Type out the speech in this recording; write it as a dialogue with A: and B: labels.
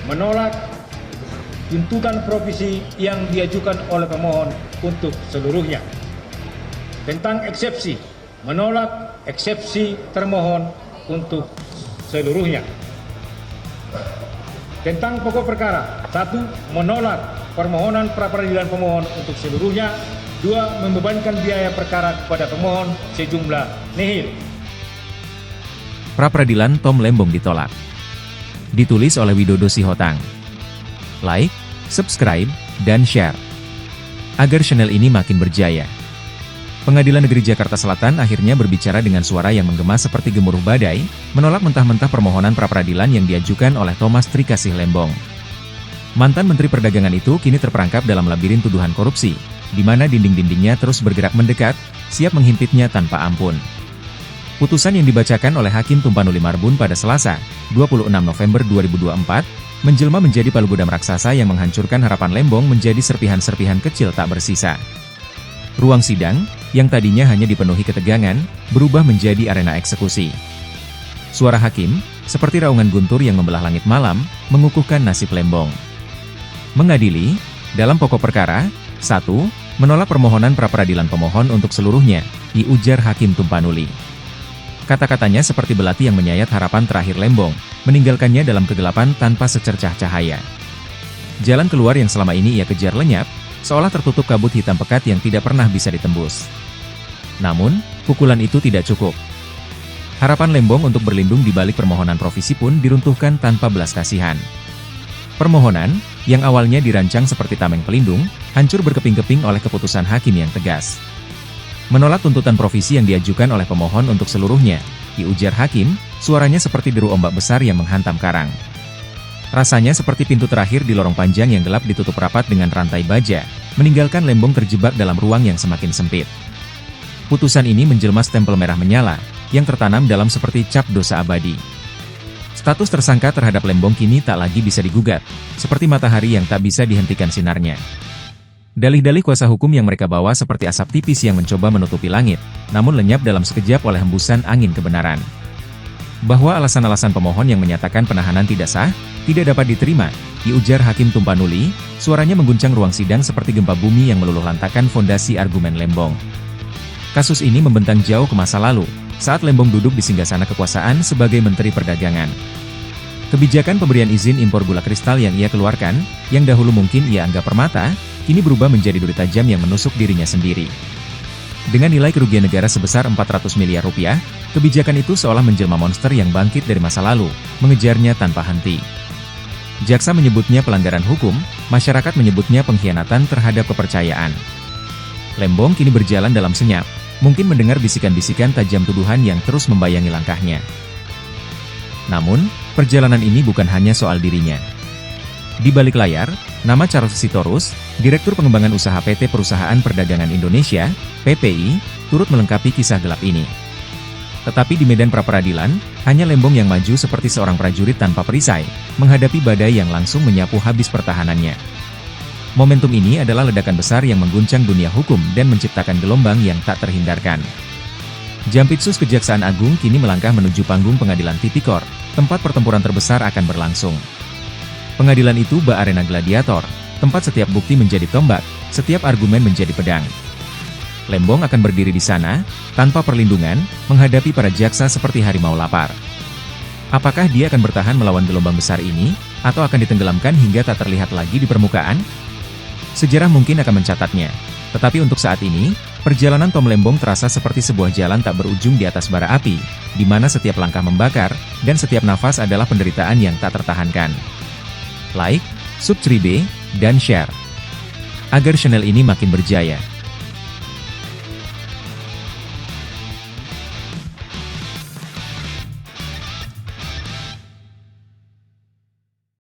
A: menolak tuntutan provisi yang diajukan oleh pemohon untuk seluruhnya. Tentang eksepsi, menolak eksepsi termohon untuk seluruhnya. Tentang pokok perkara, 1. Menolak permohonan pra-peradilan pemohon untuk seluruhnya. 2. Membebankan biaya perkara kepada pemohon sejumlah nihil.
B: Pra-peradilan Tom Lembong ditolak. Ditulis oleh Widodo Sihotang. Like, subscribe, dan share. Agar channel ini makin berjaya. Pengadilan Negeri Jakarta Selatan akhirnya berbicara dengan suara yang menggema seperti gemuruh badai, menolak mentah-mentah permohonan pra-peradilan yang diajukan oleh Thomas Trikasih Lembong. Mantan Menteri Perdagangan itu kini terperangkap dalam labirin tuduhan korupsi, di mana dinding-dindingnya terus bergerak mendekat, siap menghimpitnya tanpa ampun. Putusan yang dibacakan oleh Hakim Tumpanuli Marbun pada Selasa, 26 November 2024, menjelma menjadi palu gudam raksasa yang menghancurkan harapan Lembong menjadi serpihan-serpihan kecil tak bersisa. Ruang sidang, yang tadinya hanya dipenuhi ketegangan, berubah menjadi arena eksekusi. Suara hakim, seperti raungan guntur yang membelah langit malam, mengukuhkan nasib Lembong. Mengadili, dalam pokok perkara, 1. Menolak permohonan pra-peradilan pemohon untuk seluruhnya, diujar Hakim Tumpanuli. Kata-katanya seperti belati yang menyayat harapan terakhir Lembong, meninggalkannya dalam kegelapan tanpa secercah cahaya. Jalan keluar yang selama ini ia kejar lenyap, seolah tertutup kabut hitam pekat yang tidak pernah bisa ditembus. Namun, pukulan itu tidak cukup. Harapan Lembong untuk berlindung di balik permohonan provisi pun diruntuhkan tanpa belas kasihan. Permohonan, yang awalnya dirancang seperti tameng pelindung, hancur berkeping-keping oleh keputusan hakim yang tegas. Menolak tuntutan provisi yang diajukan oleh pemohon untuk seluruhnya, diujar hakim, suaranya seperti deru ombak besar yang menghantam karang. Rasanya seperti pintu terakhir di lorong panjang yang gelap ditutup rapat dengan rantai baja, meninggalkan Lembong terjebak dalam ruang yang semakin sempit. Putusan ini menjelma stempel merah menyala, yang tertanam dalam seperti cap dosa abadi. Status tersangka terhadap Lembong kini tak lagi bisa digugat, seperti matahari yang tak bisa dihentikan sinarnya. Dalih-dalih kuasa hukum yang mereka bawa seperti asap tipis yang mencoba menutupi langit, namun lenyap dalam sekejap oleh hembusan angin kebenaran. Bahwa alasan-alasan pemohon yang menyatakan penahanan tidak sah, tidak dapat diterima, diujar Hakim Tumpanuli, suaranya mengguncang ruang sidang seperti gempa bumi yang meluluh lantakan fondasi argumen Lembong. Kasus ini membentang jauh ke masa lalu, saat Lembong duduk di singgasana kekuasaan sebagai Menteri Perdagangan. Kebijakan pemberian izin impor gula kristal yang ia keluarkan, yang dahulu mungkin ia anggap permata, kini berubah menjadi duri tajam yang menusuk dirinya sendiri. Dengan nilai kerugian negara sebesar 400 miliar rupiah, kebijakan itu seolah menjelma monster yang bangkit dari masa lalu, mengejarnya tanpa henti. Jaksa menyebutnya pelanggaran hukum, masyarakat menyebutnya pengkhianatan terhadap kepercayaan. Lembong kini berjalan dalam senyap, mungkin mendengar bisikan-bisikan tajam tuduhan yang terus membayangi langkahnya. Namun, perjalanan ini bukan hanya soal dirinya. Di balik layar, nama Charles Sitorus, Direktur Pengembangan Usaha PT Perusahaan Perdagangan Indonesia, PPI, turut melengkapi kisah gelap ini. Tetapi di medan pra-peradilan, hanya Lembong yang maju seperti seorang prajurit tanpa perisai, menghadapi badai yang langsung menyapu habis pertahanannya. Momentum ini adalah ledakan besar yang mengguncang dunia hukum dan menciptakan gelombang yang tak terhindarkan. Jampitsus Kejaksaan Agung kini melangkah menuju panggung pengadilan tipikor, tempat pertempuran terbesar akan berlangsung. Pengadilan itu bak arena gladiator, tempat setiap bukti menjadi tombak, setiap argumen menjadi pedang. Lembong akan berdiri di sana, tanpa perlindungan, menghadapi para jaksa seperti harimau lapar. Apakah dia akan bertahan melawan gelombang besar ini, atau akan ditenggelamkan hingga tak terlihat lagi di permukaan? Sejarah mungkin akan mencatatnya, tetapi untuk saat ini, perjalanan Tom Lembong terasa seperti sebuah jalan tak berujung di atas bara api, di mana setiap langkah membakar, dan setiap nafas adalah penderitaan yang tak tertahankan. Like, subscribe, dan share. Agar channel ini makin berjaya.